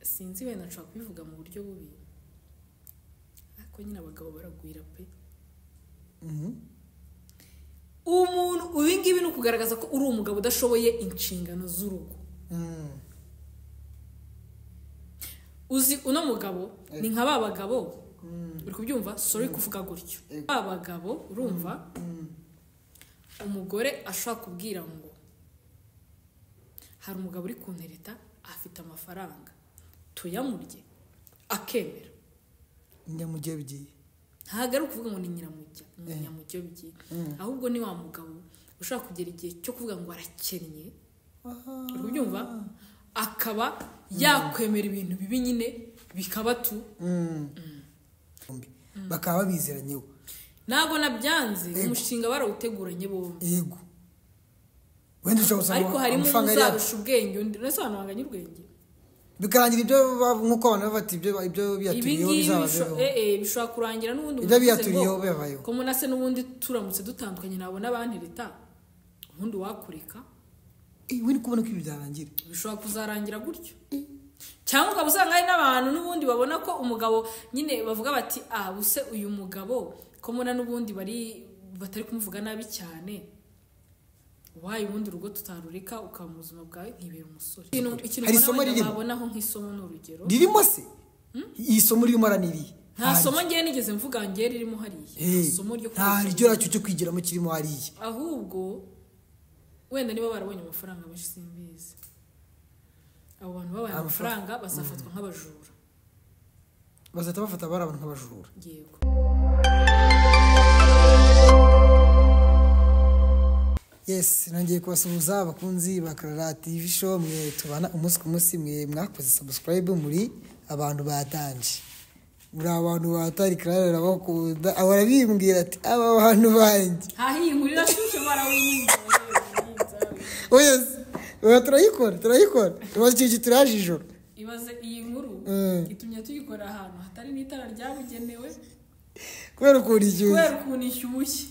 sinzi wenda nshobora kubivuga mu buryo bubi ariko nyine abagabo baragwira pe umuntu ubingibi ni ukugaragaza ko uri umugabo udashoboye inshingano z'urugo uzi uno mugabo ni nka ba bagabo uri kubyumva sorry kuvuga gutyo ba bagabo urumva umugore ashaka kubwira ngo hari umugabo uri kuntereta afite amafaranga tuyamurye akemera nyamujye bigiye ntago ari ukuvuga ngo ni nyamujye bigiye ahubwo ni wa mugabo ushaka kugera igihe cyo kuvuga ngo arakennye uri kubyumva akaba yakwemera ibintu bibi nyine bikaba tu bakaba bizeranyeho ntabwo nabyanze umushinga barawuteguranye bombi yego wenda ushobora gusanga ariko harimo uzarusha ubwenge undi nese abantu banganya ubwenge bikarangira ibyo nkuko abantu bafata ibyo biyaturiyeho bizabaho bishobora kurangira n'ubundi ibyo biyaturiyeho bibayo ko munase n'ubundi turamutse dutandukanye nabona abantereta ubundi wakureka we ni kubona ko ibi byarangira bishobora kuzarangira gutyo cyangwa ukaba usanga hari n'abantu n'ubundi babona ko umugabo nyine bavuga bati buse uyu mugabo ko muna n'ubundi batari kumuvuga nabi cyane wayi ubundi urugo tutarureka ukaba mu buzima bwawe nkibera umusore ikintu babonaho nk'isomo n'urugero ririmo se iyi somo ririmo araniriye nta somo ngiye nigeze mvuga ngiye ririmo hariya somo ryo nta ryo racyo cyo kwigiramo kirimo hariya ahubwo wenda niba barabonye amafaranga menshi simbizi abo bantu babaye amafaranga bazafatwa nk'abajura bazata bafata bari abantu nk'abajura yego yes nongeye kubasuhuza abakunzi ba Clara TV show mwe tubana umunsi ku munsi mwe mwakoze subscribe muri abantu batanje muri abantu batari Clara rabakunda abara bimbwira ati aba bantu banje hahi muri rashusho barawinga oyes turayikora tubashije turaje ijoro ibaze iyi nkuru itumye tuyikora ahantu hatari n'itara ryabugenewe kubera ukuntu ishyushye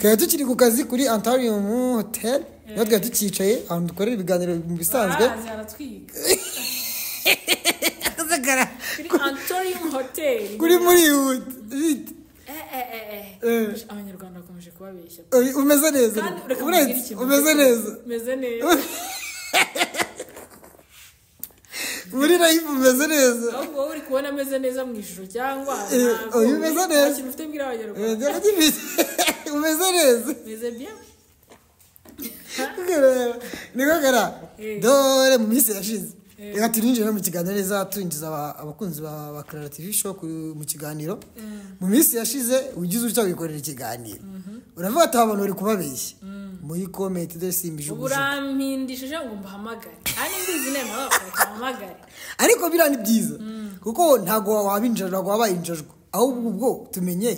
kaya tukiri ku kazi kuri Antarium Hotel niho twari tukicaye ahantu dukorera ibiganiro mu bisanzwe kuri Antarium Hotel kuri muri Hood abanyarwanda bakomeje kubabeshya umeze neza umeze neza muri live umeze neza ahubwo uri kubona ameze neza mu ishusho cyangwa umeze neza ikintu ufite mbwira abanyarwanda umeze neza meze bien niko gara dore mu minsi yashize reka turinjire mu kiganiro neza twinjiza abakunzi ba Clara TV show mu kiganiro mu minsi yashize ugize utya wikorera ikiganiro uravuga ati abantu bari kubabeshya muri comment de simbije uburampindishije ngo mbahamagare kandi mbizi nema bahamagare ariko birani byiza kuko ntago wabinjira ntago wabayinjajwe ahubwo ubwo tumenye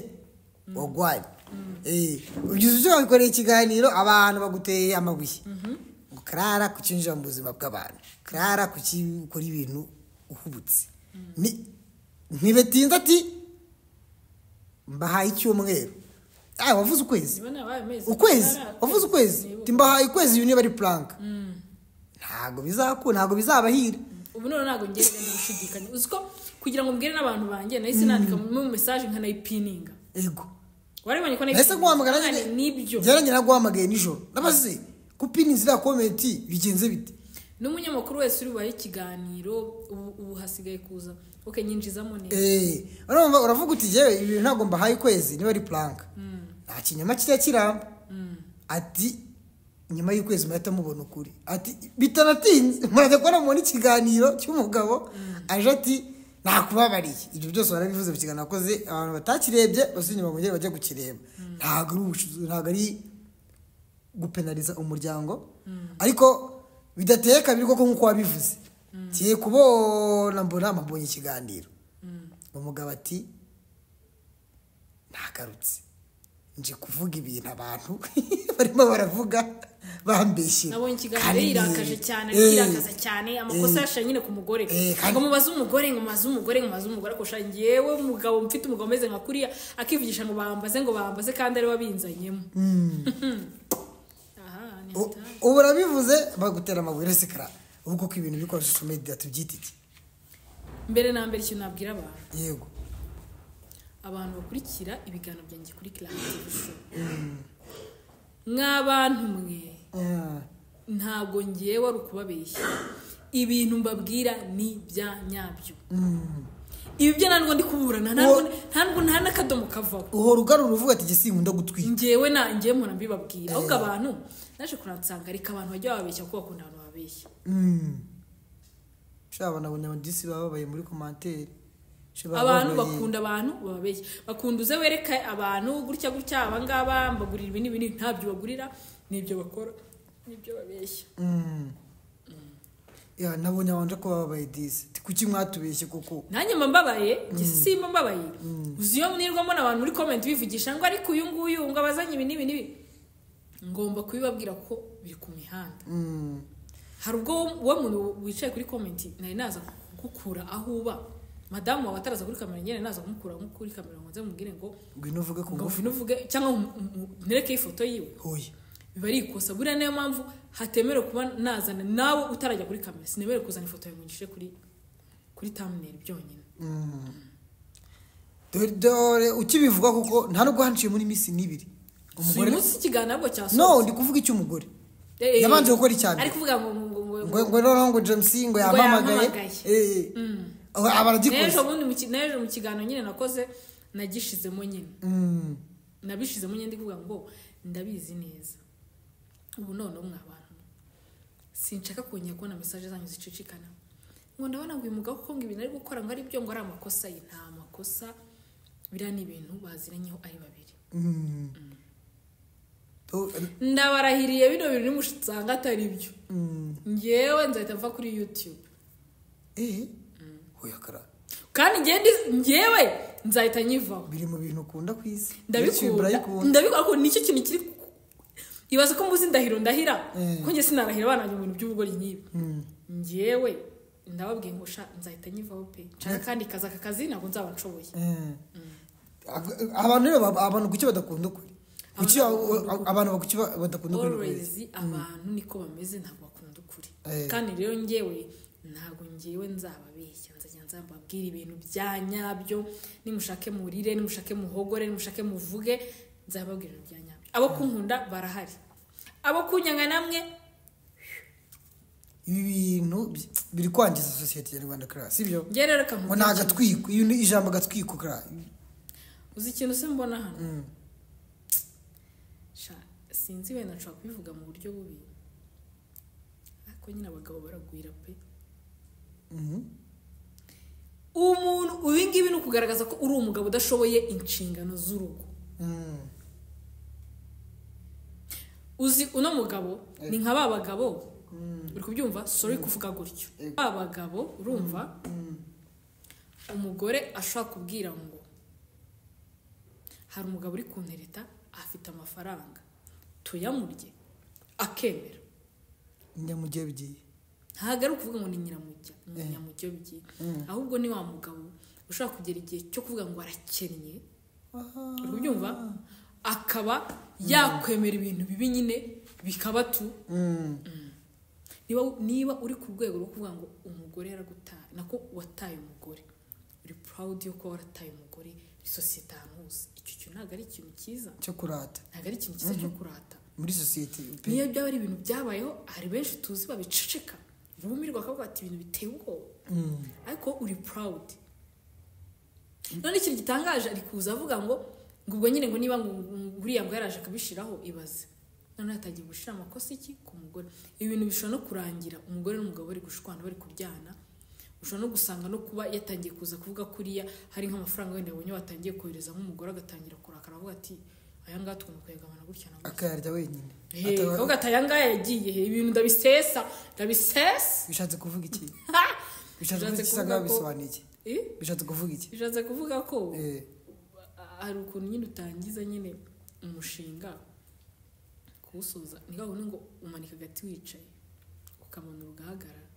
wagwaye ugize utya wikorera ikiganiro abantu baguteye amabuye Clara kucinjira mu buzima bw'abantu Clara kukikora ibintu uhubutse ntibetinza ati mbahaye icyumweru wavuze ukwezi wavuze ukwezi timbahaye ukwezi uyu niba ari plank ntago bizabahira ubu none ntago ngere gushidikanya uziko kugira ngo mbwire n'abantu banjye nahise nandika mu message nkanayipininga yego waribonye ko nahise guhamagara nibyo byaranye naguhamagaye nijoro nabaze kupini zira comment bigenze bite n'umunyamakuru wese uri bubaye ikiganiro ubu hasigaye kuza nyinjizamo neza urumva uravuga uti jewe ibintu ntago mbahaye kwezi niba ari plank nta kinyama kijya kiramba ati nyuma y'ukwezi mahita mubona ukuri ati bitanatinze muraza kubona mu ikiganiro cy'umugabo aje ati nakubabariye ibyo byose barabivuze mu kiganiro nakoze abantu batakirebye basinyuma mu gihe bajya gukireba ntago ari gupenaliza umuryango ariko bidateye kabiri koko nkuko wabivuze kiye kubona mbona mabonye ikiganiro umugabo ati ntagarutse nje kuvuga ibintu abantu barimo baravuga bambeshye nabonye ikiganiro irakaje cyane amakosa yasha nyine ku mugore ngo mubaze umugore ko shangiyewe umugabo mfite umugabo meze nka kuriya akivugisha ngo bambaze kandi ari wabinzanyemo ubu urabivuze bagutera amabuye Clara ubwo ko ibintu bikora social media tubyita iki? mbere na mbere ikintu nabwira abantu Yego. abantu bakurikira ibiganiro byanjye kuri Claire TV show nk'abantu mwe ntabwo ngiye wari ukubabeshya ibintu mbabwira ni bya nyabyo ibi byo ntabwo ndi kuburana ntabwo nta n'akadomo kavaho uhora ugarura uvuga ati gisinkunda gutwika ngewe mpora mbibabwira ahubwo abantu naje kuransanga reka abantu bajya babeshya kuko bakunda abantu babeshya shaba nabonye abadisi bababaye muri commentaire abantu bakunda abantu babeshya bakunda uze wereka abantu gutya abangaba mbagurira ibi n'ibindi ntabyo bagurira nibyo bakora nibyo babeshya ya nabonye abanje ko bababaye disi kuki mwatubeshye kuko nanjye mbabaye gisimba mbabaye uziyo mwirwamo n'abantu muri comment bivugisha ngo ariko uyu nguyu ngo abazanye ibi n'ibi ngomba kubibabwira ko biri ku mihanda hari ubwo uwo muntu wicaye kuri comment nari naza gukura aho uba madamu wawe ataraza kuri kamera nyene naza kumukura nko kuri kamera ngo nze mubwire ngo ngwino uvuge ku ngufu ngwino uvuge cyangwa nereke ifoto yiwe hoye biba ari ikosa buriya niyo mpamvu hatemerewe kuba nazana nawe utarajya kuri kamera sinemerewe kuzana ifoto yawe ngishe kuri thumbnail byonyine dore ukibivuga kuko nta nubwo hanciye muri misi n'ibiri umugore munsi kiganiro bwo cyaso no ndi kuvuga icy'umugore yabanje gukora icyane ari kuvuga ngo James ngo yamamagaye abaragikoze nejo mu kiganiro nyine nakoze nagishizemo nyine nabishizemo nyine ndi kuvuga ngo ndabizi neza ubu none abantu sinshaka kongera kubona message zanyu zicicikana ngo ndabona ngo uyu mugabo ko ngo ibintu ari gukora ngo ari byo ngo ari amakosa ye nta makosa bira ni ibintu baziranyeho ari babiri ndabarahiriye bino bintu nimushitsanga atari byo ngewe nzahita mva kuri YouTube hoya kara kandi ngewe nzahita nyivaho biri mu bintu ukunda kwisi ndabikora ko nicyo kintu kiri ibaza ko mbuzi ndahira ko nge sinarahira abana mu bintu by'ubugori nk'ibi ngewe ndababwiye ngo nzahita nyivaho pe nshaka kandi kazi ntabwo nzaba nshoboye abantu kuki badakunda ukuri kuki abantu badakunda ukuri always abantu niko bameze ntabwo bakunda ukuri kandi rero ngewe ntabwo ngewe nzababeshya nzababwira ibintu bya nyabyo nimushake murire nimushake muhogore nimushake muvuge nzababwira ibintu bya nyabyo abo kunkunda barahari abo kunyanga namwe ibi bintu biri kwangiza society nyarwanda kra sibyo nge rero kankugira ngo nagatwiko iyo ni ijambo gatwiko kra uzi ikintu se mbona hano sinzi wenda nshobora kubivuga mu buryo bubi ariko nyine abagabo baragwira pe umuntu ubingibi ni ukugaragaza ko uri umugabo udashoboye inshingano z'urugo uzi uno mugabo ni nka ba bagabo uri kubyumva sorry kuvuga gutyo ba bagabo urumva umugore ashaka kubwira ngo hari umugabo uri kuntereta afite amafaranga tuyamurye akemera nyamujye bigiye ntabwo ari ukuvuga ngo ni nyamujye bigiye ahubwo ni wa mugabo ushaka kugera igihe cyo kuvuga ngo arakennye uri kubyumva akaba yakwemera ibintu bibi nyine bikaba tu niba uri ku rwego rwo kuvuga ngo umugore yaragutaye nako wataye umugore uri proud yo kuba warataye umugore isosiyete ahantu hose icyo kintu ntabwo ari ikintu cyiza cyo kurata ntabwo ari ikintu cyiza cyo kurata muri society niyo byaba ari ibintu byabayeho hari benshi tuzi babiceceka bumirwa akavuga ati ibintu biteye ubwoba ariko uri proud none ikintu gitangaje ari kuza avuga ngo ubwo nyine ngo niba nguriya ngo yaraje akabishiraho ibaze none yatangiye gushira amakosa iki ku mugore ibintu bishobora no kurangira umugore n'umugabo bari gushwana bari kuryana ushobora no gusanga no kuba yatangiye kuza kuvuga kuriya hari nk'amafaranga wenda yabonye watangiye kohereza nk'umugore agatangira kurakara avuga ati aya ngaya tugomba kuyagabana gutya na gutya akayarya wenyine akavuga ati aya ngaya yagiye ibintu ndabisesa bishatse kuvuga iki bishatse kuvuga iki sanga bisobanuye bishatse kuvuga iki bishatse kuvuga ko hari ukuntu nyine utangiza nyine umushinga kuwusoza ni gahunda ngo umanika agati wicaye ukamanura ugahagarara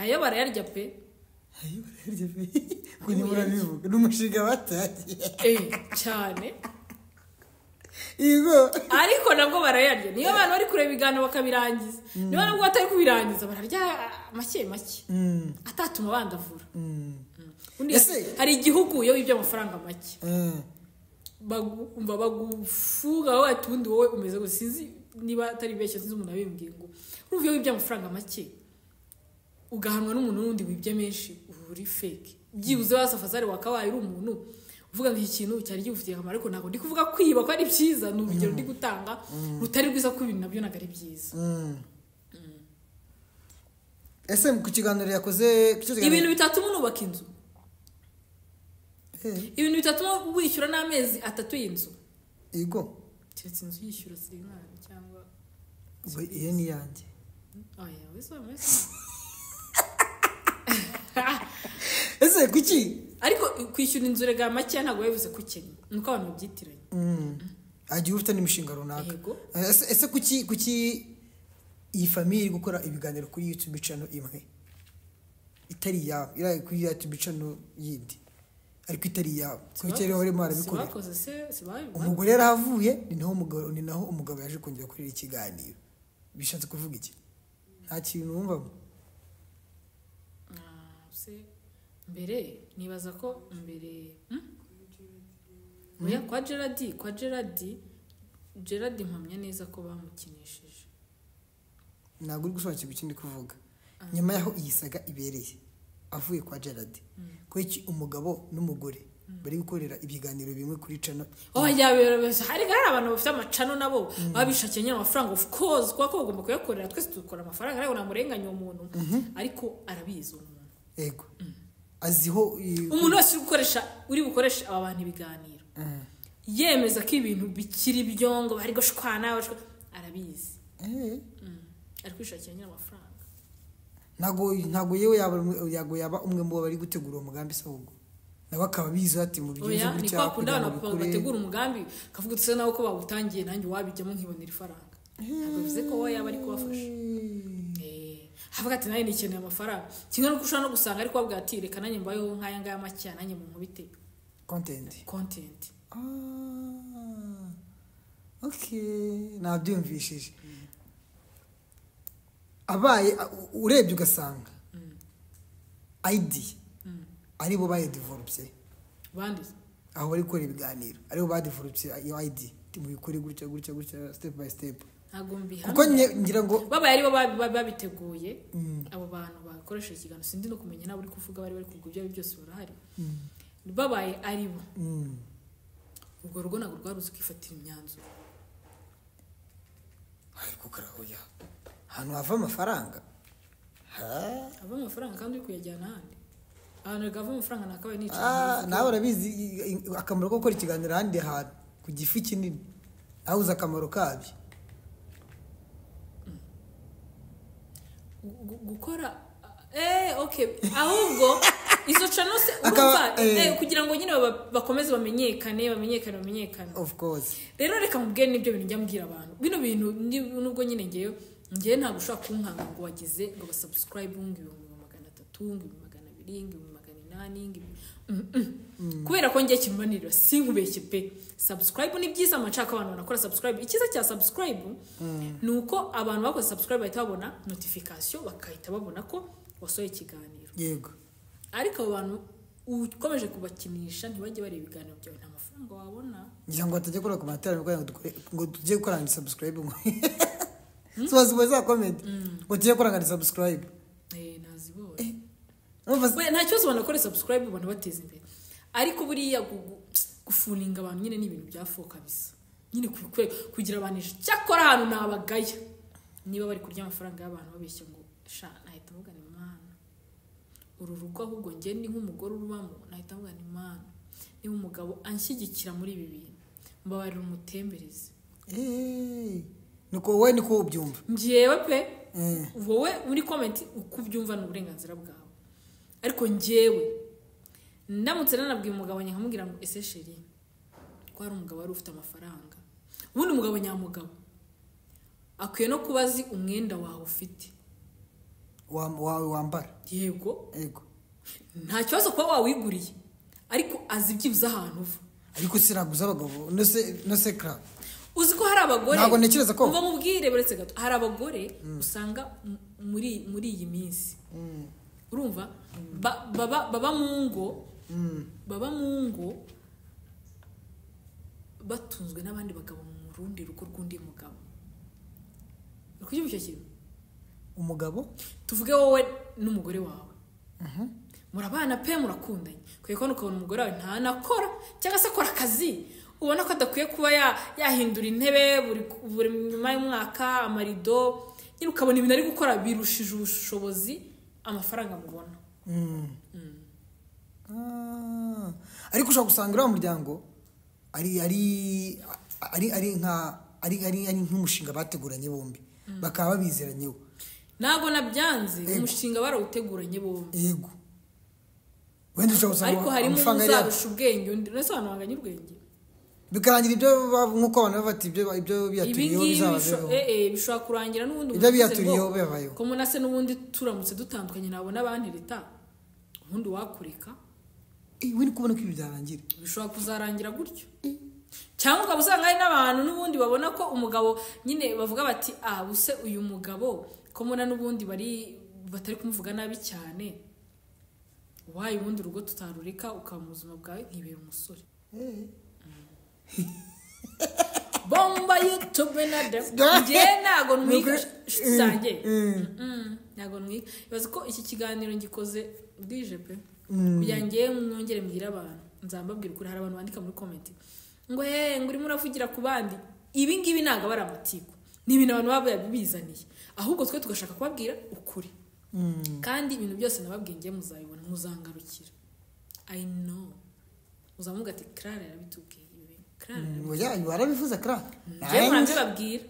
ayo barayarya pe ngo ni murabivuga ni umushinga bataye cyane Yego. ariko nabwo barayarya niyo abantu bari kureba ibiganiro bakabirangiza niba nabwo batari kubirangiza bararya make make atatuma bandavura. Ese hari igihugu iyo wibye amafaranga make bagufuga wowe ati ubundi wowe umeze ngo sinzi niba atari beshya sinzi umuntu abimbwiye ngo urumva iyo wibye amafaranga make ugahanwa n'umuntu n'undi wibye menshi uri fake byibuze wasafazari wakabaye uri umuntu uvuga ngo iki kintu cyari gifitiye akamaro ariko ntabwo ndi kuvuga kwiba ko ari byiza ni urugero ndi gutanga rutari rwiza ko ibintu nabyo ntabwo ari byiza. ese ku kiganiro yakoze ibintu bitatuma unubaka inzu ibintu bitatuma wishyura n'amezi 3 y'inzu yego keretse inzu yishyura sirimani cyangwa iyo ni yanjye oya wese ese kuki ariko kwishyura inzu rega make ntabwo bivuze kukenya nuko abantu babyitiranye agiye ufite n'imishinga runaka. ese kuki iyi family gukora ibiganiro kuri YouTube channel imwe itari yawe iri kuri YouTube channel yindi ariko itari yawe kuki rero barimo barabikora umugore yaravuye ni naho umugabo yaje kongera kurira ikiganiro bishatse kuvuga iki nta kintu wumvamo mbere nibaza ko mbere oya kwa Gerard mpamya neza ko bamukinishije ntabwo uri gusobanukirwa ikindi kuvuga nyuma yaho iyi saga ibereye avuye kwa Gerard ko iki umugabo n'umugore bari gukorera ibiganiro bimwe kuri channel hari abantu bafite amacano nabo babishakiye amafaranga of course kuko bagomba kuyakorera twese dukora amafaranga ariko namurenganya umuntu ariko arabizi umuntu yego aziho umuntu wese uri bukoresha aba bantu ibiganiro yemeza ko ibintu bikiri byongo bari gushwana arabizi ari kwishakira nyine amafaranga ntago yewe yaba umwe mu bari gutegura umugambi se ahubwo nabo akaba bizi ati mu bigize gutya ni kwa abantu bategura umugambi kavuga tse nawe ko bawutangiye nanjye wabijyamo nkibonera ifaranga ntabwo bivuze ko wowe yaba ari kubafasha havuga ati nayo nikeneye amafaranga kimwe no kushana no gusanga ariko babwira ati reka nanjye mbayeho nkaya ngaya make nanjye mu nkubite content okay nabyumvishije abaye urebye ugasanga ID aribo baye divorce bandi aho bari gukora ibiganiro aribo ba divorce iyo ID timubikore gutya step by step kuko ngira ngo babaye aribo babiteguye abo bantu bakoresha ikiganiro sindi no kumenya nabo uri kuvuga bari kugubya byose barahari babaye aribo ubwo rugo nagwo rwaruze kwifatira imyanzuro ariko karahoya hano hava amafaranga hava amafaranga kandi uri kuyajyana handi ahantu gava amafaranga nakabaye nico nawe urabizi akamaro ko gukora ikiganiro handi hantu ku gifu kinini nawe uzi akamaro kabyo gukora okay ahubwo izo channel se kugira ngo nyine bakomeze bamenyekane of course rero reka mubwire nibyo bintu njya mbwira abantu bino bintu nubwo nyine ngiye ntabwo ushaka kunkanga ngo wagize ngo basubscribe ngo 300 ngo 200 ngo 800 kubera ko ngiye kimanirira sinkubeshye pe subscribe ni byiza amacaka abantu banakora subscribe ikiza cya subscribe nuko abantu bakoze subscribe bahita babona notification bakahita babona ko wasohoye ikiganiro yego ariko abantu ukomeje kubakinisha ntibajye bareba ibiganiro byawe nta mafaranga wabona ngira ngo atajye kora commentaire ngo tujye gukora ni subscribe ngo so za comment ngo tujye gukora ni subscribe nazibonye nta cyose banakora subscribe ubona bateza imbere ariko buriya gufuninga abantu nyine ni ibintu byafoka bisa nyine kugira abantu cyakora ahantu nabagaya niba bari kurya amafaranga y'abantu babeshya ngo sha nahita mugana imana uru rugo ahubwo ngiye ni nk'umugore urubamo nahita mugana imana niba umugabo anshyigikira muri ibi bintu mbabarira umutembereze nuko wowe niko ubyumva ngiyewe pe wowe muri comment uko ubyumva n'uburenganzira bwawe ariko ngiyewe ndamutse nanabwiye umugabo nkamubwira ngo ese sheri ko ari umugabo wari ufite amafaranga ubundi umugabo nyamugabo akwiye no kubazi umwenda wawe ufite wawe wambara yego nta kibazo kuba wawiguriye ariko azi ibyibuze ahantu uva ariko siraguza abagabo no se kra uzi ko hari abagore ntabwo ntekereza ko umva mubwire buretse gato hari abagore usanga muri iyi minsi urumva baba mu ngo batunzwe n'abandi bagabo mu rundi rugo rw'undi mugabo kuko icyo kintu umugabo tuvuge wowe n'umugore wawe murabana pe murakundanye kuko ukabona umugore wawe ntanakora cyangwa se akora akazi ubona ko adakwiye kuba yahindura intebe buri nyuma y'umwaka amarido nyine ukabona ibintu ari gukora birushije ubushobozi amafaranga mubona ariko ushobora gusanga uriya muryango ari nk'umushinga bateguranye bombi bakaba babizeranyeho ntabwo nabyanze umushinga barawuteguranye bombi yego wenda ushobora gusanga ariko harimo uzarusha ubwenge undi uretse abantu banganya ubwenge bikarangira ibyo nk'uko abantu bafata ibyo biyaturiyeho bizababeho bishobora kurangira n'ubundi ibyo biyaturiyeho bibayeho ko munase n'ubundi turamutse dutandukanye nabona abandi leta ubundi wakureka we ni kubona ko ibi byarangira bishobora kuzarangira gutyo cyangwa ukaba usanga hari n'abantu n'ubundi babona ko umugabo nyine bavuga bati buse uyu mugabo ko mbona n'ubundi batari kumuvuga nabi cyane wayi ubundi urugo tutarureka ukaba mu buzima bwawe nkibera umusore bomba YouTube na dem ngiye ntago ntwiga zanjye ntago ntwiga ibaze ko iki kiganiro ngikoze bwije pe kugira ngiye mwongere mbwira abantu nzambabwira ukuri hari abantu bandika muri comment ngo ngo urimo uravugira ku bandi ibi ngibi ntago bari amatiku ni ibintu abantu baba babizaniye ahubwo twe tugashaka kubabwira ukuri kandi ibintu byose nababwiye ngiye muzabibona muzangarukira I know uzamuga ati Clara yarabitubwiye barabivuze Clara ngiye murabibabwira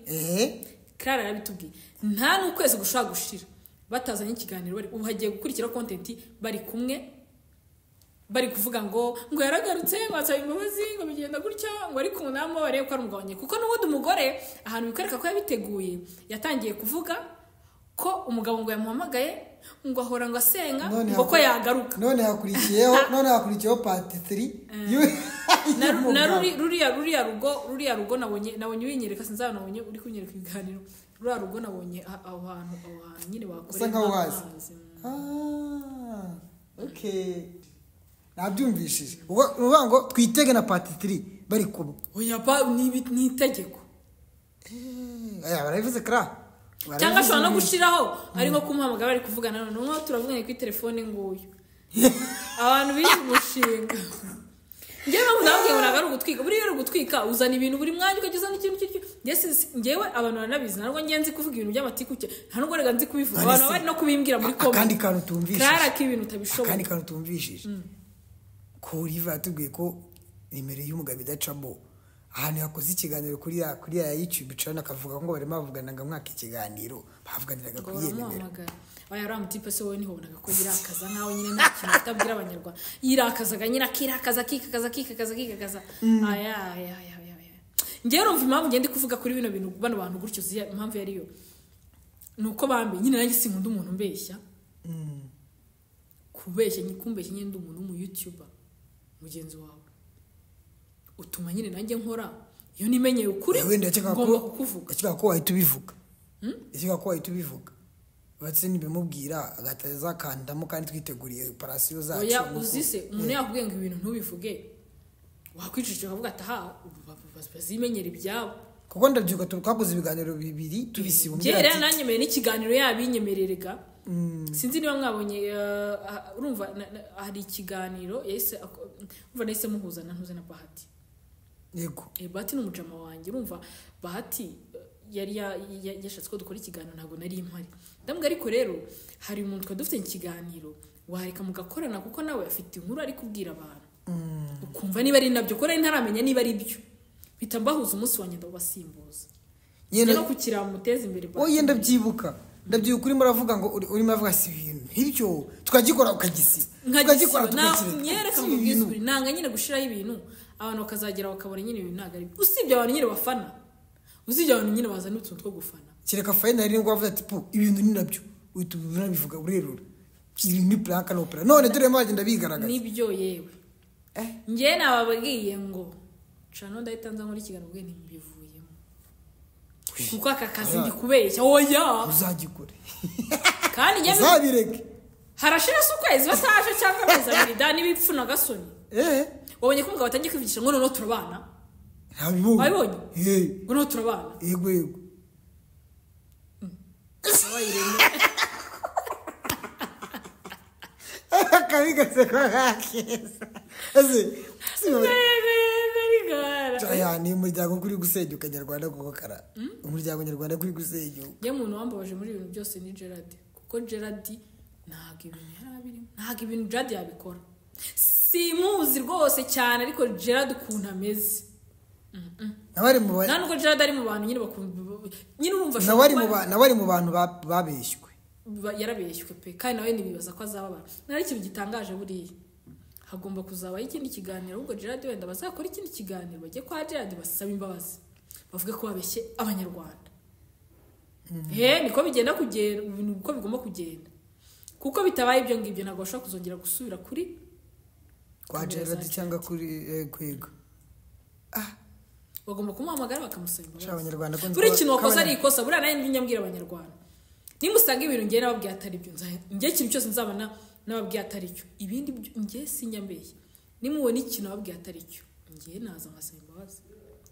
Clara yarabitubwiye nta n'ukwezi gushaka gushira batazanye ikiganiro bari ubu hagiye gukurikira content bari kumwe bari kuvuga ngo yaragarutse ngo asaba imbabazi ngo bigenda gutya ngo ari ku nama barebe ko ari umugabo nye kuko n'ubundi umugore ahantu bikwereka ko yabiteguye yatangiye kuvuga ko umugabo ngo yamuhamagaye ngo ahora ngo asenga ngo ko yagaruka none hakurikiyeho part 3 na ruriya rugo nabonye winyereka sinzaba nabonye uri kunyereka ibiganiro ruriya rugo nabonye aho hantu nyine bakorera okay nabyumvishije uvuga ngo twitege na part 3 bari kumwe oya ni itegeko barabivuze Clara cyangwa ashobora no gushiraho ari nko kumuhamagara bari kuvugana none nko turavuganye kuri telefone nguyu abantu biri umushinga ngewe ndabwiye ngo nagaru gutwika buri yero gutwika uzana ibintu buri mwanya ukageza n'ikintu cy'icyo ngewe abantu banabizi narwo ngenzi kuvuga ibintu by'amatiku cye nta nubwo rega nzi kubivuga abantu bari no kubimbwira muri comment kandi kantu tumvishije Clara ko ibintu utabishobora kandi kantu tumvishije ko Oliver atubwiye ko nimero y'umugabo idacamo ahantu yakoze ikiganiro kuri ya YouTube channel akavuga ngo barimo bavugana ngo mwaka ikiganiro bavuganiraga kuri iyo nimero oya ramutipe se wowe nihobonaga ko yirakaza nkaho nyine nta kintu utabwira abanyarwanda yirakazaga nyine akirakaza kikakaza aya ngewe rumva impamvu ngende kuvuga kuri bino bintu bano bantu gutyo ziya impamvu yariyo nuko bambe nyine nanjye sinkunda umuntu mbeshya kumbeshya nyine ndi umuntu mu YouTuber mugenzi wawe utuma nyine nanjye nkora iyo nimenyeye ukuri ngomba kukuvuga akika ko wahita ubivuga batse nibimubwira agataza kandamo kandi twiteguriye operation zacu oya uzise umuntu yakubwiye ngo ibintu ntubivuge wakwicishije ukavuga ati bazimenyera ibyabo kuko ndabyuka twakoze ibiganiro bibiri tubisibumbira rero nanyemereye n'ikiganiro yabinyemererega sinzi niba mwabonye urumva hari ikiganiro yese umva nahise muhuza na Bahati yego Bahati n'umujama wanjye urumva Bahati yari yashatse ko dukora ikiganiro ntabwo nari impari ndambwa ariko rero hari umuntu twadufite ikiganiro wareka mugakorana kuko nawe afite inkuru ari kubwira abantu ukumva niba ari nabyo ko ntaramenya niba ari byo bita mbahuza umunsi wanjye ndabasimbuza nyine no kukira muteza imbere oye ndabyibuka urimo uravuga ngo urimo uravuga si ibintu nk'ibyo tukagikora ukagisiba tukagikora tukakireka nyereka mu bwisuri nanga nyine gushiraho ibintu abantu bakazagera bakabona nyine ibintu ntago ari usibye abantu nyine bafana usibye abantu nyine bazana utuntu two gufana kireka final ngo bavuga ati ibintu ni nabyo uhita bivuga urerura ibintu ni planka no plan none dore magenda bigaragaza nibyo yewe ngiye nababwiye ngo cano ndahita nza muri kiganiro bwe ntimbivuyemo kuko aka kazi ndi kubeshya oya uzagikore kandi njye uzabireke harashira se ukwezi bataje cyangwa amezi abiri da n'ibipfu na gasoni wabonye ko umugabo atangiye kwivugisha ngo noneho turabana wabibonye ngo noneho turabana yego akabigatse kwa kakeza ni umuryango kuri gusenyuka nyarwanda kuko kara umuryango nyarwanda kuri gusenyuka ye muntu wambabaje muri ibintu byose ni Gerard kuko Gerard ntago ibintu yarabirimo ntago ibintu Gerard yabikora simuzi rwose cyane ariko Gerard ukuntu ameze nabari mu bantu nubwo Gerard ari mu bantu nyine bakunda nyine urumva nabari mu bantu babeshywe yarabeshywe pe kandi nawe nibibaza ko azababara nari ikintu gitangaje buriya hagomba kuzabaho ikindi kiganiro ahubwo Gerard wenda bazakora ikindi kiganiro bajye kwa Gerard basaba imbabazi bavuge ko babeshye abanyarwanda niko bigenda kugenda ibintu uko bigomba kugenda kuko bitabaye ibyo ngibyo ntabwo bashobora kuzongera gusubira kuri kwa Gerard cyangwa kuri kwego bagomba kumuhamagara bakamusaba imbabazi buri kintu wakoze ari ikosa buriya nawe n'inyambwira abanyarwanda nimusanga ibintu ngiye nababwiye atari byo ngiye ikintu cyose nzabona nababwiye atari cyo ibindi ngiye sinyambeye nimubona ikintu nababwiye atari cyo ngiye naza ngasaba imbabazi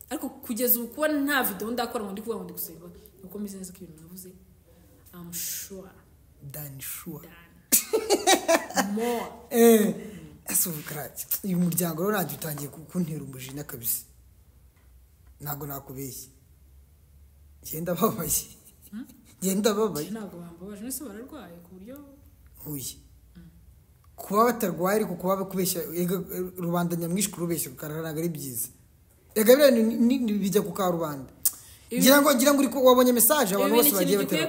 ariko kugeza ubu kuba nta video ndakora ngo ndi kuvuga ngo ndi gusaba nuko mbizi neza ko ibintu navuze I'm sure more asubukaraje uyu muryango rero ntabwo utangiye kuntera umujinya kabisa ntabwo nakubeshye genda babaye ntabwo bambabaje nese bararwaye ku buryo huye kuba batarwaye ariko kuba bakubeshya rubanda nyamwinshi kurubeshya kukaranaga ari byiza ega biriya bijya ku karubanda ngira ngo wabonye message abantu bose bagiye batera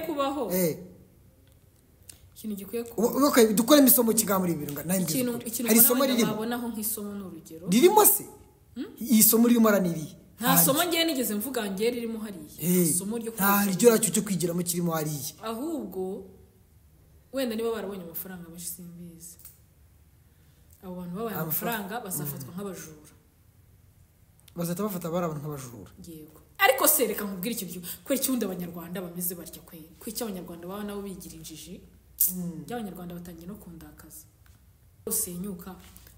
ikintu gikwiye kubaho okay dukore imisomo kigamuri ibintu hari isomo ririmo babonaho nk'isomo n'urugero ririmo se iyi somo ririmo araniriye nta somo ngiye nigeze mvuga ngiye ririmo hariya isomo ryo nta ryo racyo cyo kwigiramo kirimo hariya ahubwo wenda niba barabonye amafaranga menshi simbizi abo bantu babaye amafaranga bazafatwa nk'abajura bazata bafata abantu nk'abajura yego ariko se reka nkubwire icyo kwera cyundi abanyarwanda bameze barya kwiki abanyarwanda baba nabo bigira injiji y'abanyarwanda batangiye no kundakaza usenyuka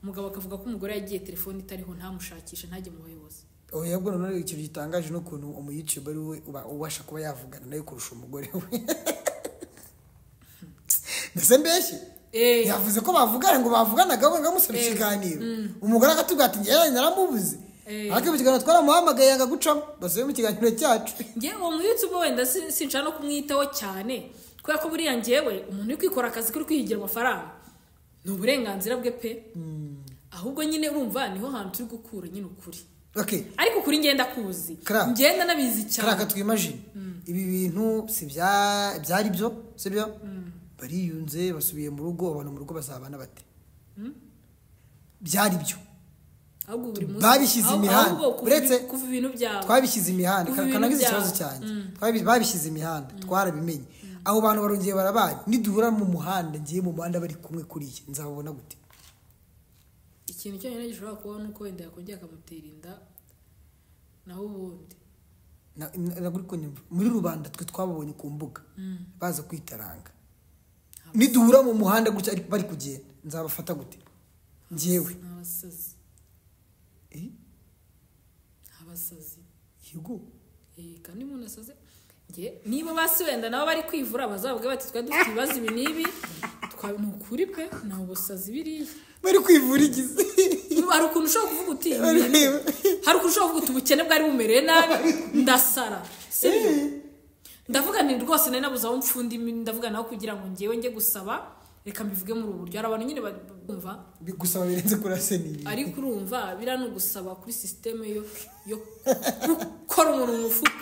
umugabo akavuga ko umugore yagiye telefone itariho ntamushakisha ntajye mu bayobozi yabwo none ikintu gitangaje no kuntu umuyicibe ari we ubasha kuba yavugana nayo kurusha umugore we ndetse mbeshye yavuze ko bavugana ngo bavuganaga we ngamusaba ikiganiro umugore agatubwira ati njye naramubuze ariko mu kiganiro twaramuhamagaye yanga gucamo basubiye mu kiganiro cyacu njye uwo muyitsi ubwo wenda sinshaka no kumwitaho cyane kubera ko buriya njyewe umuntu uri kwikora akazi kuri kwihigira amafaranga ni uburenganzira bwe pe ahubwo nyine urumva niho hantu turi gukura nyine ukuri ariko kuri ngenda kuzi ngenda nabizi cyane karaka twimagine ibi bintu si byari byo si byo bariyunze basubiye mu rugo abantu mu rugo bazabana bate byari byo ahubwo buri munsi babishyize imihanda uretse kuva ibintu byawe twabishyize imihanda kanagize ikibazo cyane babishyize imihanda twarabimenye abo bantu barongeye barabaye niduhura mu muhanda ngiye mu muhanda bari kumwe kuriye nzababona gute ikintu cyonyine gishobora kuba nuko wenda yakongera akamutera inda naho ubundi muri rubanda twe twababonye ku mbuga baza kwitaranga niduhura mu muhanda gutya ariko bari kugenda nzabafata gute njyewe abasazi yego kandi umuntu asaze niba basi wenda nabo bari kwivura bazavuga bati twa dufite ibibazo ibi n'ibi ni ukuri pe nta busazi biriya bari kwivura igize hari ukuntu ushobora kuvuga uti hari ukuntu ushobora kuvuga uti ubukene bwari bumereye nabi ndasara sibyo ndavuga ni rwose nari nabuze aho mfundi ndavuga naho kugira ngo ngewe njye gusaba reka mbivuge muri ubu buryo hari abantu nyine bumva gusaba birenze kurase ni ariko urumva bira no gusaba kuri systeme yo gukora umuntu mu mufuka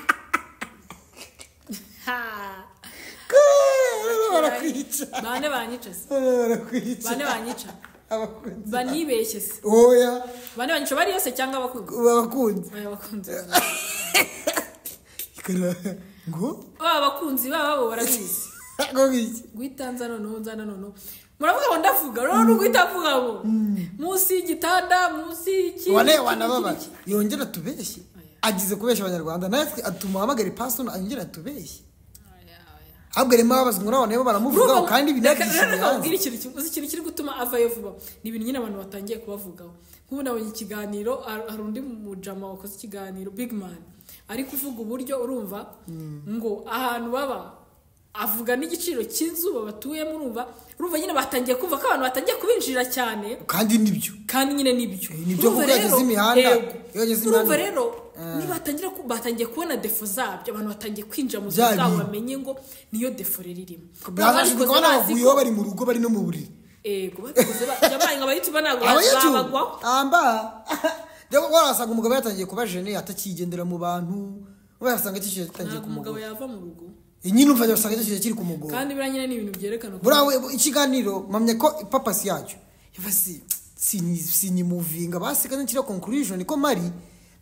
bane banyica banibeshye se oya bane banyica bari yose cyangwa abakunzi ngo abakunzi babo barabizi guhitanza noneho muravuga ngo ndavuga rero n'uguhita avuga ngo munsi y'igitanda munsi y'iki wane baba yongera tubeshye agize kubeshya abanyarwanda natwe atuma hamagara ipasoni anyongera atubeshye ahubwo arimo ababazwa n'abantu nabo baramuvugaho kandi ikintu kiri gutuma avayo vuba ni ibintu nyine abantu batangiye kubavugaho nk'ubu nabonye ikiganiro hari undi mujama wakoze ikiganiro big man ari kuvuga uburyo urumva ngo ahantu baba avuga n'igiciro cy'inzu babatuyemo urumva nyine batangiye kumva ko abantu batangiye kubinjira cyane kandi nyine nibyo kuko yageze imihanda urumva rero batangiye kubona defo zabyo abantu batangiye kwinjira mu buzima bwabo bamenye ngo niyo defo rero irimo baje kubona bavuyeho bari mu rugo bari no mu buriri babikoze yabaye nka abayituba ntabwo babagwaho rero warasanga umugabo yatangiye kuba jene atakigendera mu bantu warasanga kishije yatangiye umugabo yava mu rugo nyine umva wasanga kishije kiri ku mugabo kandi biranyine ni ibintu byerekana burawe ikiganiro mpamye ko papasi yacyo yavasi sinyimuvinga baseka n'ikira conclusion ko mari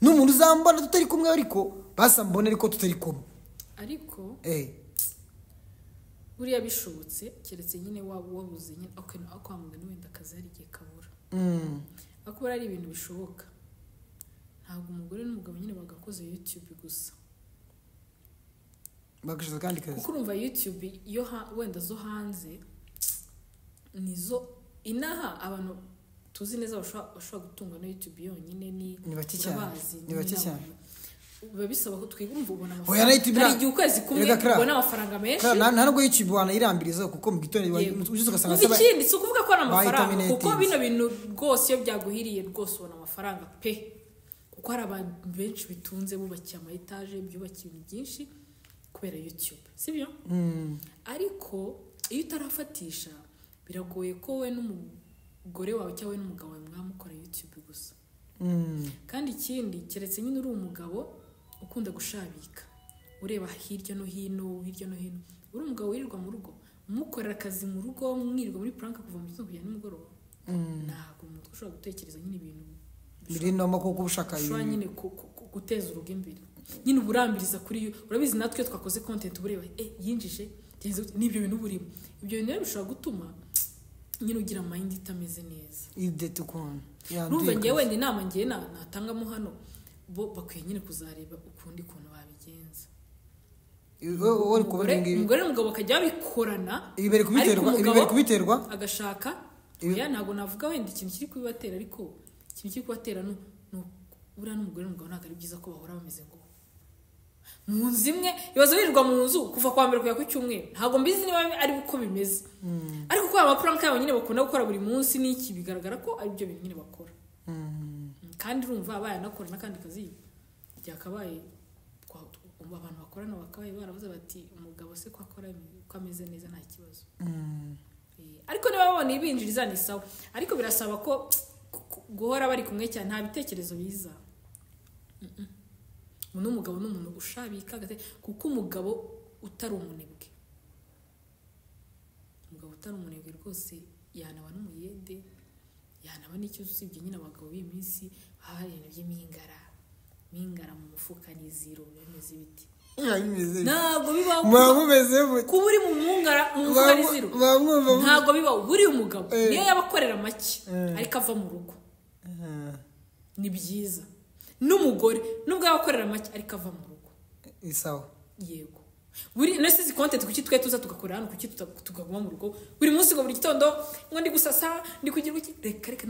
n'umuntu uzambona tutari kumwe ariko basambona ariko tutari kumwe ariko buriya bishobotse keretse nyine wabuze nyine akwamugana wenda akazi hari igihe kabura akubura ari ibintu bishoboka ntabwo umugore n'umugabo nyine bagakoze YouTube gusa bagashize kandi kazi kuko urumva YouTube iyo wenda zo hanze nizo inaha abantu tuzi neza bashobora gutunga na YouTube yonyine ni bake cyane biba bisaba ko twigumva ubona amafaranga hari igihe ukwezi kumwe ubona amafaranga menshi nta nubwo YouTube wanayirambiriza kuko mu gitondo ujye ugasanga saba ikindi si ukuvuga ko ari amafaranga kuko bino bintu rwose iyo byaguhiriye rwose ubona amafaranga pe kuko hari abantu benshi bitunze bubakiye ama etage byubakiye ibintu byinshi kubera YouTube sibyo ariko iyo utarafatisha biragoye ko we n'umugore wawe cyangwa n'umugabo wawe mwamukora YouTube gusa kandi ikindi keretse nyine uri umugabo ukunda gushabika ureba hirya no hino uri umugabo wirirwa mu rugo umukorera akazi mu rugo mwirirwa muri prank kuva mu gitondo kugera nimugoroba ntabwo umuntu ushobora gutekereza nyine ibintu biri no makoko ubushaka ushobora nyine guteza urugo imbere nyine uburambiriza kuri yo urabizi natwe twakoze content bureba yinjije n'ibyo bintu burimo ibyo bintu rero bishobora gutuma nyine ugira mind itameze neza numva ngewe wenda inama ngiye natangamo hano bo bakwiye nyine kuzareba ukundi kuntu babigenza umugore n'umugabo bakajya babikorana ibere kubiterwa agashaka ntabwo navuga wenda ikintu kiri kubibatera ariko ikintu kiri kubatera buriya n'umugore n'umugabo ntabwo ari byiza ko bahora bameze ngo mu nzu imwe ibibazo birirwa mu nzu kuva kwa mbere kujya ku cyumweru ntabwo mbizi niba ari uko bimeze ariko kuko amapuranka yabo nyine bakunda gukora buri munsi n'iki bigaragara ko ari byo bintu nyine bakora kandi urumva bayanakora n'akandi kazi byakabaye abantu bakorana bakabaye baravuze bati umugabo se ko akora ko ameze neza nta kibazo ariko niba babona ibinjiriza ni sawa ariko birasaba ko guhora bari kumwe cyane nta bitekerezo biza n'umugabo n'umuntu ushabika kuko umugabo utari umunebwe rwose yanaba n'umuyede yanaba n'icyo usibye nyine abagabo b'iyi minsi hari ibintu by'imingara mu mufuka n'iziro bimeze ibiti ntabwo bibaho kuba uri mu mufuka n'iziro ntabwo bibaho buriya umugabo niyo yaba akorera make ariko ava mu rugo ni byiza n'umugore nubwo yaba akorera make ariko ava mu rugo isawa yego buri nasize content kuki twe tuza tugakora hano kuki tugaguma mu rugo buri munsi ngo buri gitondo ngo ndi gusasa ndi kugira iki reka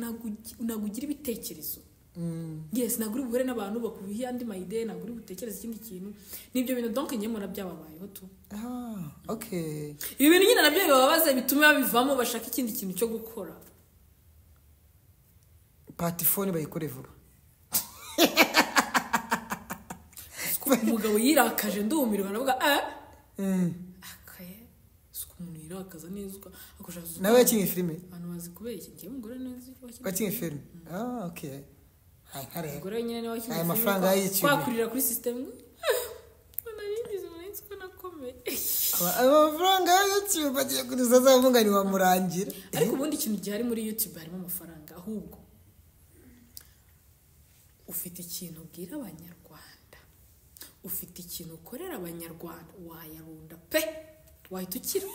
nagugira ibitekerezo yes naguri buhure n'abantu bakubiye andi mayide naguri butekereza ikindi kintu nibyo bintu donc nyemo nabyababayeho tu okay ibi bintu nyine nabyo bibabaza bituma bivamo bashaka ikindi kintu cyo gukora patifone bayikore vuba umugabo yirakaje ndumirwa navuga akaye suko umuntu yirakaza neza akosha nawe yakinye filime abantu bazi kubeshya ngiye umugore neza wakinye filime okay hai kare umugore nyine nawe wakinye amafaranga y'iki kwakurira kuri system naribize umunsi ko nakomeye amafaranga y'iki bagiye kuri zazavuga ni wamurangira ariko ubundi ikintu gihari muri YouTube harimo amafaranga ahubwo ufite ikintu ubwira abanyarwanda ufite ikintu ukorera abanyarwanda wayarunda pe wahita ukira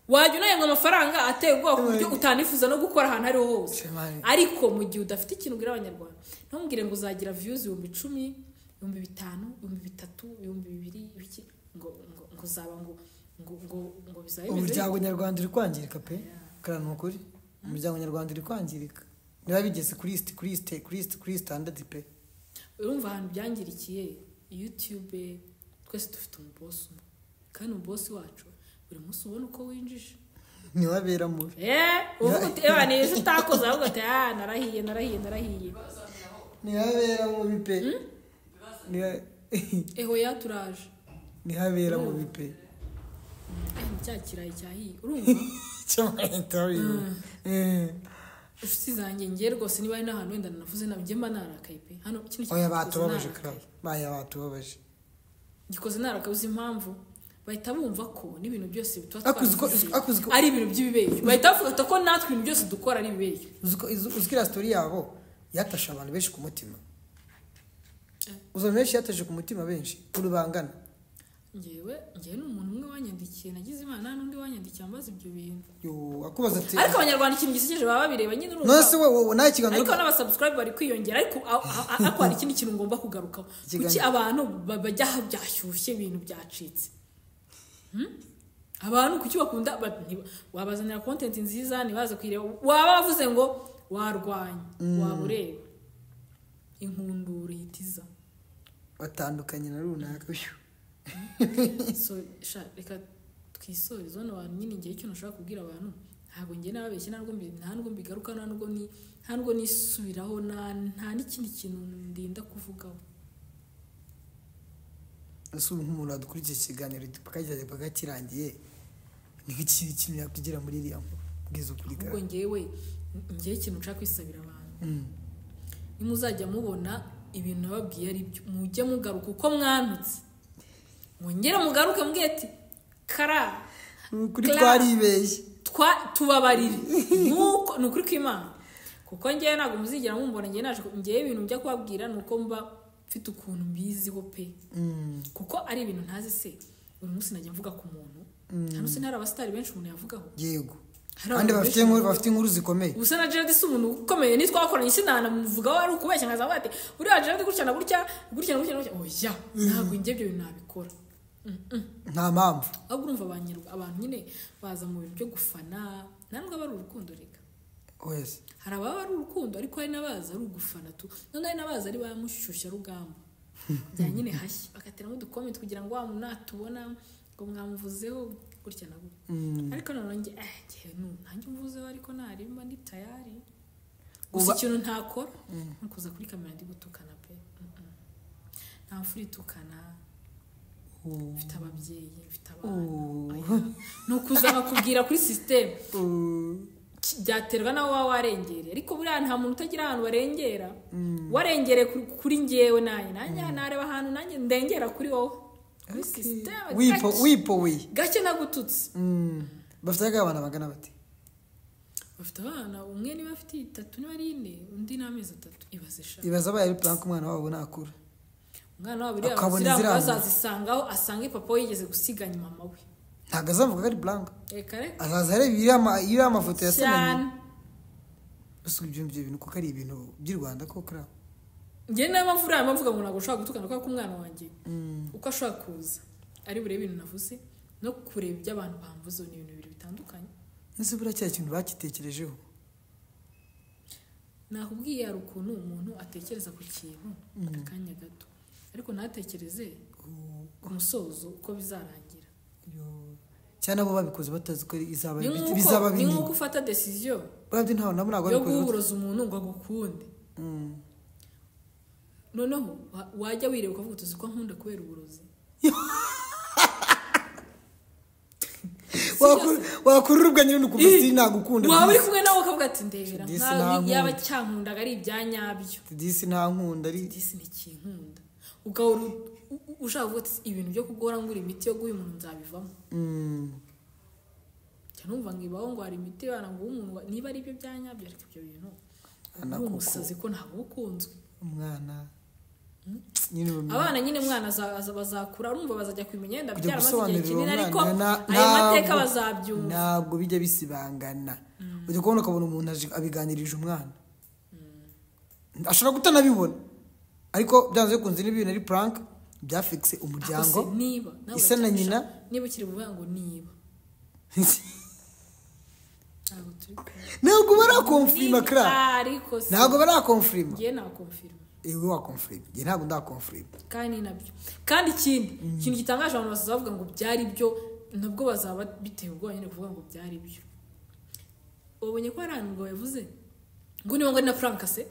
wajya unahembwa amafaranga ateye ubwoba ku buryo utanifuza no gukora ahantu ariho hose. Ariko mu gihe udafite ikintu ubwira abanyarwanda, ntumbwire ngo uzagira views 10,000, 5,000, 3,000, 2,000 ibiki ngo uzaba ngo bizabe bimeze. Umuryango nyarwanda uri kwangirika pe. Kana ukuri. Umuryango nyarwanda uri kwangirika. Niba bigeze kuri standard pe. Urumva ahantu byangirikiye YouTube, twese dufite umubosi umwe. Kandi umubosi wacu buri munsi ubona uko winjije. Niwabera mu. Uvuga uti ni ejo utakoze ahubwo ati narahiye. Nihabera mu bipe. Eho yaturaje. Nihabera mu bipe. Cya kirayi cyahiye. Urumva? Interview. Inshuti zanjye ngiye rwose niba ari n'ahantu wenda navuze nawe njye mba narakaye pe. Hano kintu oya batubabaje kare. Batubabaje. Gikoze narakabuze impamvu bahita bumva ko n'ibintu byose bitwa ari ibintu by'ibibeshyo. Bahita bavuga ko natwe ibintu byose dukora ari ibibeshyo. Uzikira story yabo yatasha abantu benshi ku mutima. Uzamenyesha yatashe ku mutima benshi urubangana. Ngewe ni umuntu umwe wanyandikiye nagize Imana n'undi wanyandikiye ambaza ibyo bintu. Akubaza ati ariko abanyarwanda ikintu gisekeje baba babireba nyine urumva. Nose wowe naye kiganiro. Ariko n'abasubscribe bari kwiyongera ariko hari ikindi kintu ngomba kugarukaho. Kuki abantu bajya byashyushye ibintu byacitse. Abantu kuki bakunda wabazanira content nziza nibaze kwireba waba wavuze ngo warwanya wabureba inkundura hitiza batandukanye na runaka. So reka twisoreze hano abantu nyine igihe cyo nashaka kubwira abantu ntabwo ngiye nababeshye ntabwo mbigaruka ntabwo nisubiraho nta n'ikindi kintu ndinda kuvugaho. Asubu nk'umuntu adukurikiye ikiganiro paka kirangiye ni iki kintu yakwigira muri iriya bwizo kuri gara. Ubwo ngiye ikintu nshaka kwisabira abantu. Nimuzajya mubona ibintu nababwiye ari byo mujye mugaruka uko mwanutse. Mwongera mugaruke mbwiye ati kara kuri twaribeshye tubabarire nuko nukuri kw'Imana kuko ngiye ntago muzigera mumbona ngiye ibintu byo kubabwira nuko mba mfite ukuntu mbiziho pe. Kuko ari ibintu ntazi se buri munsi najya mvuga ku muntu hano se ntari abastari benshi umuntu yavugaho. Yego kandi bafite inkuru zikomeye. Ubusa na Gerard si umuntu ukomeye nitwakoranye sinana muvugaho ari ukubeshya nkaza bati uriya Gerard gutya oya ntabwo njye byo nabikora. Nta mpamvu. Ahubwo urumva abantu nyine baza mu bintu byo gufana ntabwo bari urukundo reka. Wese hari ababa ari urukundo ariko hari n'abaza ari ugufana tu. None hari n'abaza ari bamushyushya rugamba bya nyine hashya bagateramo udukomenti kugira ngo wa muntu natubona ngo mwamuvuzeho gutya na gutya. Ariko none nanjye mvuzeho ariko narimba ndi tayari gusa ikintu ntakora nkuza kuri kamera ndi gutukana pe. Nta mfuri tukana mfite ababyeyi mfite abana nukuza bakubwira kuri system byaterwa nawe waba warengereye ariko buriya nta muntu utagira ahantu barengera. Warengereye kuri ngewe nanjye nareba ahantu nanjye ndengera kuri wowe kuri system wipo gake nagututse. Bafite abana bagana bati bafite abana umwe niba afite 3 niba ari 4 undi n'amezi 3 ibaza abaye ari plank umwana wabo nakura. Umwana wabo biriya azazisangaho asanga papa yigeze gusiganya mama we ntago azavuga ari blank. Kare azaza ari iriya mafoto yasemanye. Basuye ibyo bintu kuko ari ibintu by'u Rwanda ko kra. Ngiye nayo mvuga ngo nago ushaka gutukana kwa umwana wanjye uko ashaka kuza ari burebe ibintu navuze no kureba ibyo abantu bamvuze ni ibintu bibiri bitandukanye. Nese bura cya kintu bakitekerejeho. Nakubwiye ari ukuntu umuntu atekereza ku kintu akanya gato ariko natekereze ku musozo uko bizarangira. Cyane abo babikoze batazi ko bizaba binini. Ni nko gufata decision. Bandi ntaho nabo nagwa bikoze. Yo guhuroza umuntu ngo agukunde. Noneho wajya wireba ukavuga utuzi ko nkunda kubera uburozi. Wakururubwa nyine nukuvuze nagukunda. Waba uri kumwe nawe ukavuga ati ndebera nka yaba cyankundaga ari ibyanyabyo. Disi nta nkunda ari. Disi ni kinkunda. Ugahora ushaka kuvuga ibintu byo kugora ngura imiti yo guha umuntu nzabivamo. Numva ngo ibaho ngo hari imiti bana ngo umuntu niba ari byo byanyabyo ariko ibyo bintu. Umusazi ko ntabwo ukunzwe. Umwana nyine bamenye abana nyine mwana bazakura urumva bazajya kumenya yenda kujya byaramaze igihe gusobanurira kinini ariko umwana ayo mateka bazabyumva ntabwo bijya bisibangana ujya kubona ukabona umuntu abiganirije umwana ashobora kutanabibona ariko byanze bikunze n'ibintu ari prank byafikse umuryango isa na nyina niba ukiri buvuga ngo niba ntabwo barakonfirima kra ntabwo barakonfirima ngiye nakonfirima ewe wakonfirima ngiye ntabwo ndakonfirima kandi nabyo kandi ikintu gitangaje abantu bazavuga ngo byari byo nabwo bazaba bitewe ubwoba nyine kuvuga ngo byari byo ubonye ko ari ngo yavuze ngo niba ngo ari na Frank se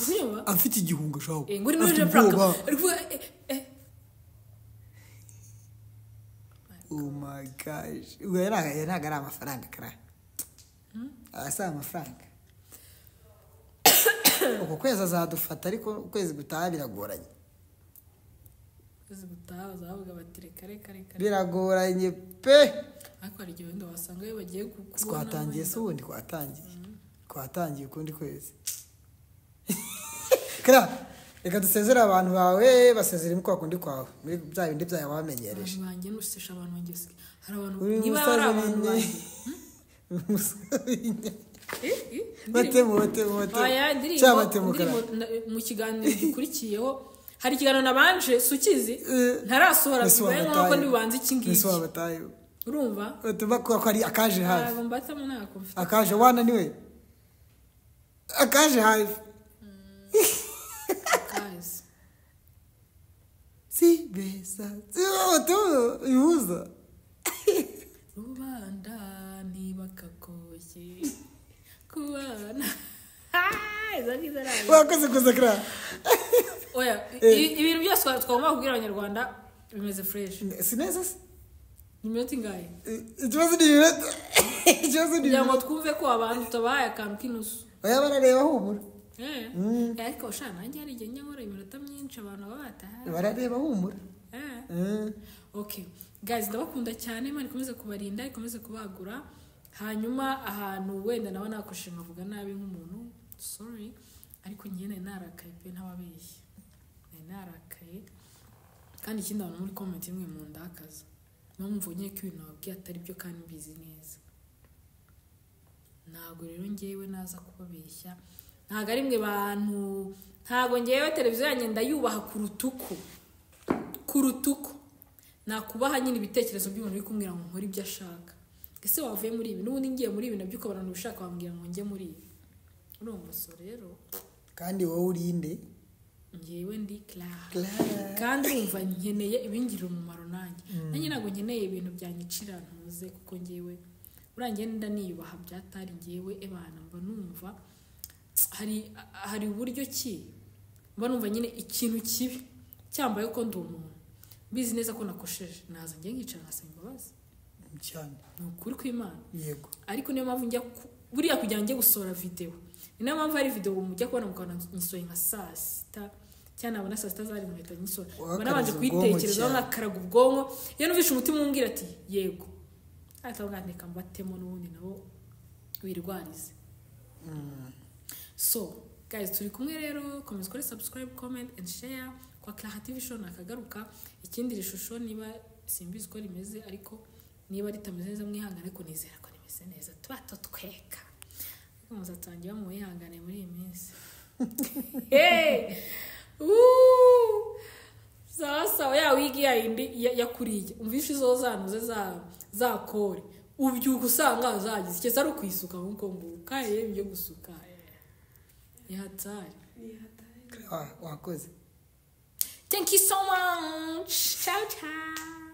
unyumva afite igihunga shaho ngo ni n'uje Frank ari kuvuga oh my gosh uwe ntago ari amafaranga kra asa amafaranga uko kwezi azadufata ariko ukwezi gutaha biragoranye kwezi gutaha bazavuga bati reka biragoranye pe ariko hari igihe wenda wasanga iyo bagiye kubona twatangiye se ubundi twatangiye ukundi kwezi kra reka dusezere abantu bawe basezere mu kwa kundi kwawe muri bya bindi byawe wamenyereje banjye nusesha abantu banjye hari abantu niba ari abantu banjye batemote mu kiganiro gikurikiyeho hari ikiganiro nabanje sukizi ntarasohora bibaye nk'uko ndibanze iki ngiki urumva batuma ko ari akaje hafi mbatamo ntako akaje wana niwe akaje hafi akaze si besa tu yuza rubanda ntibakakoshye kubana wakoze kuzakira oya ibintu byose twagomba kubwira abanyarwanda bimeze fresh sineza iminota ingahe ikibazo ni iminota kugira ngo twumve ko abantu tutabaye akantu k'inusu oya barareba humura ariko ushaka nanjye hari igihe nyamara iminota myinshi abantu baba bataha barareba humura okay guys ndabakunda cyane Imana ikomeze kubarinda ikomeze kubagura hanyuma ahantu wenda nawe nakoresheje nkavuga nabi nk'umuntu sorry ariko nyine narakaye pe ntababeshye narakaye kandi ikindi abantu muri comment imwe mu ndakaza numvunye ko ibintu babwiye atari byo kandi mbizi neza ntabwo rero ngewe naza kubabeshya ntabwo ari mwe bantu ntabwo ngewe televiziyo yanjye ndayubaha kurutuko nakubaha nyine ibitekerezo by'umuntu uri kumbwira ngo nkore ibyo ashaka ese wavuye muri ibi n'ubundi ngiye muri ibi nabyo ukabona n'ubishaka wambwira ngo njye muri ibi urumva so rero kandi wowe urinde ngewe ndi Clara kandi urumva nkeneye ibingirira umumaro nanjye ntabwo nkeneye ibintu byanyicira ntuze kuko ngewe urangiye ndaniyubaha byatari ngewe ebana mba numva hari uburyo ki mba numva nyine ikintu kibi cyambaye ko ndi umuntu bizi neza ko nakosheje naza ngiye nkicara ngasaba imbabazi cyane ni ukuri kw'Imana yego ariko niyo mpamvu njya buriya kugira ngo njye gusohora video ni nayo mpamvu hari video mujya kubona mukabona nyisoye nka saa sita cyane abona saa sita zari muhita nyisohora banabanje kuyitekerezaho nakaraga ubwonko iyo numvishe umutima umbwira ati yego atavuga ati reka mbatemo n'ubundi nabo wirwarize so guys turi kumwe rero komeza kuri subscribe comment and share kwa Clara TV show nakagaruka ikindi rishusho niba simbizi ko rimeze ariko niba ritameze neza mwihangane ariko nizera ko rimeze neza tuba tutweka muzatangira mu ihangane muri iyi minsi sasa ya wigi ya indi yakuriye umvishe izo zanuze za kore ubyuka usanga zagize cyese ari kwisuka nkuko nguka byo gusuka yahatari wakoze thank you so much ciao ciao